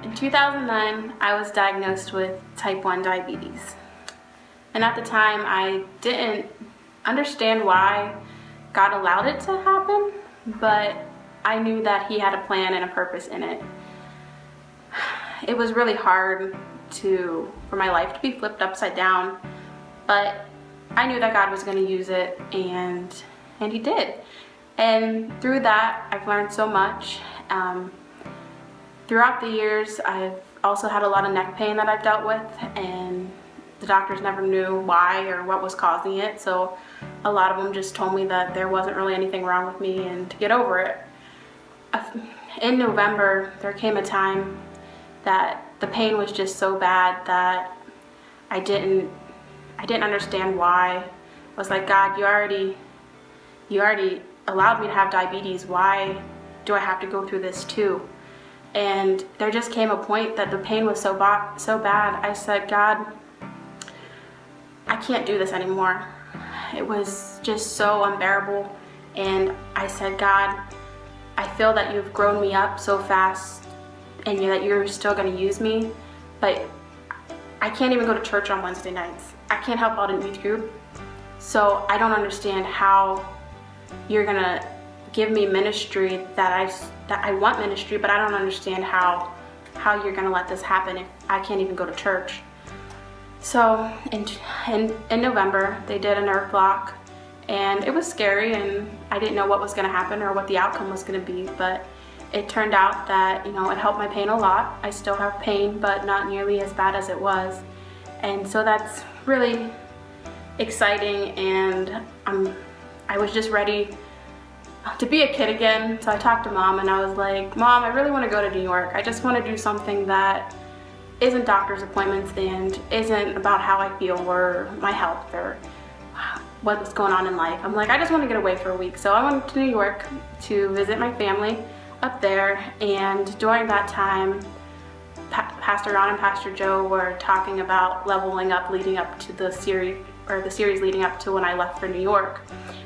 In 2009, I was diagnosed with type 1 diabetes. And at the time, I didn't understand why God allowed it to happen, but I knew that He had a plan and a purpose in it. It was really hard for my life to be flipped upside down, but I knew that God was going to use it, and He did. And through that, I've learned so much. Throughout the years, I've also had a lot of neck pain that I've dealt with, and the doctors never knew why or what was causing it, so a lot of them just told me that there wasn't really anything wrong with me and to get over it. In November, there came a time that the pain was just so bad that I didn't understand why. I was like, God, you already allowed me to have diabetes. Why do I have to go through this too? And there just came a point that the pain was so bad. I said, God, I can't do this anymore. It was just so unbearable. And I said, God, I feel that you've grown me up so fast and that you're still going to use me, but I can't even go to church on Wednesday nights. I can't help out in youth group. So I don't understand how you're going to give me ministry that I want ministry, but I don't understand how you're going to let this happen if I can't even go to church. So in November, they did a nerve block, and it was scary, and I didn't know what was going to happen or what the outcome was going to be, but it turned out that, it helped my pain a lot. I still have pain, but not nearly as bad as it was. And so that's really exciting, and I was just ready to be a kid again. So I talked to Mom, and I was like, Mom, I really want to go to New York. I just want to do something that isn't doctor's appointments and isn't about how I feel or my health or what's going on in life. I'm like, I just want to get away for a week. So I went to New York to visit my family up there, and during that time, Pastor Ron and Pastor Joe were talking about leveling up leading up to the series leading up to when I left for New York.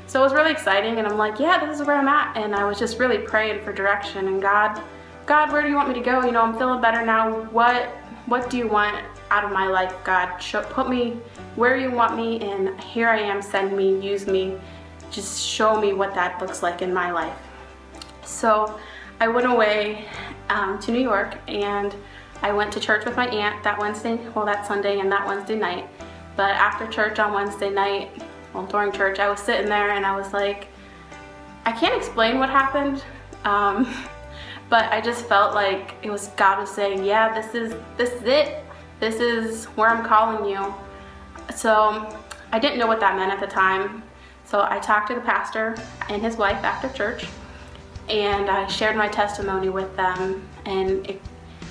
So it was really exciting, and I'm like, yeah, this is where I'm at. And I was just really praying for direction, and God, where do you want me to go? I'm feeling better now. What do you want out of my life, God? Put me where you want me, and here I am. Send me, use me, just show me what that looks like in my life. So I went away to New York, and I went to church with my aunt that Sunday and that Wednesday night. But after church on Wednesday night, during church, I was sitting there and I was like, I can't explain what happened, but I just felt like it was God was saying, yeah, this is it. This is where I'm calling you. So I didn't know what that meant at the time. So I talked to the pastor and his wife after church, and I shared my testimony with them, and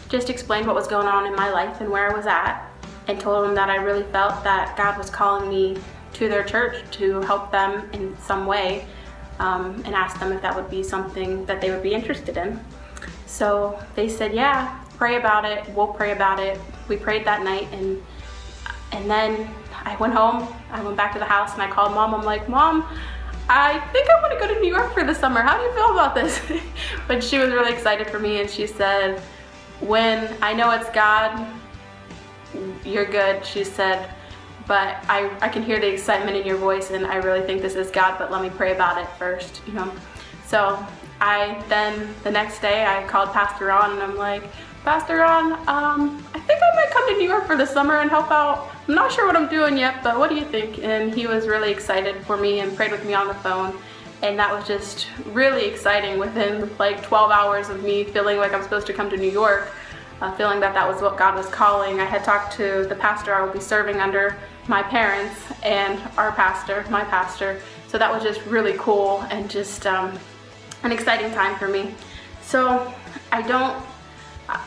just explained what was going on in my life and where I was at, and told them that I really felt that God was calling me to their church to help them in some way, and asked them if that would be something that they would be interested in. So they said, yeah, pray about it, we'll pray about it. We prayed that night, and then I went home. I went back to the house and I called Mom. I'm like, Mom, I think I want to go to New York for the summer. How do you feel about this? But she was really excited for me, and she said, when I know it's God, you're good, she said, but I can hear the excitement in your voice, and I really think this is God, but let me pray about it first, So then the next day I called Pastor Ron, and I'm like, Pastor Ron, I think I might come to New York for the summer and help out. I'm not sure what I'm doing yet, but what do you think? And he was really excited for me and prayed with me on the phone. And that was just really exciting. Within like 12 hours of me feeling like I'm supposed to come to New York, feeling that was what God was calling, I had talked to the pastor I will be serving under, my parents, and my pastor. So that was just really cool and just an exciting time for me. So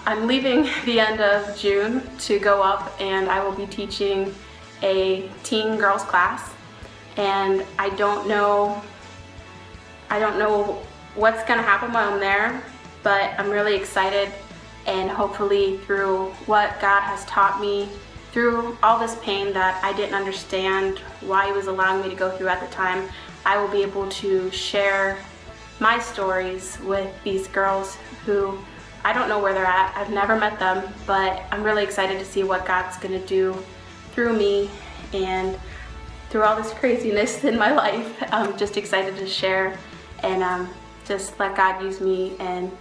I'm leaving the end of June to go up, and I will be teaching a teen girls class, and I don't know what's gonna happen while I'm there, but I'm really excited, and hopefully through what God has taught me through all this pain that I didn't understand why He was allowing me to go through at the time, I will be able to share my stories with these girls who I don't know where they're at. I've never met them, but I'm really excited to see what God's gonna do through me and through all this craziness in my life. I'm just excited to share and just let God use me and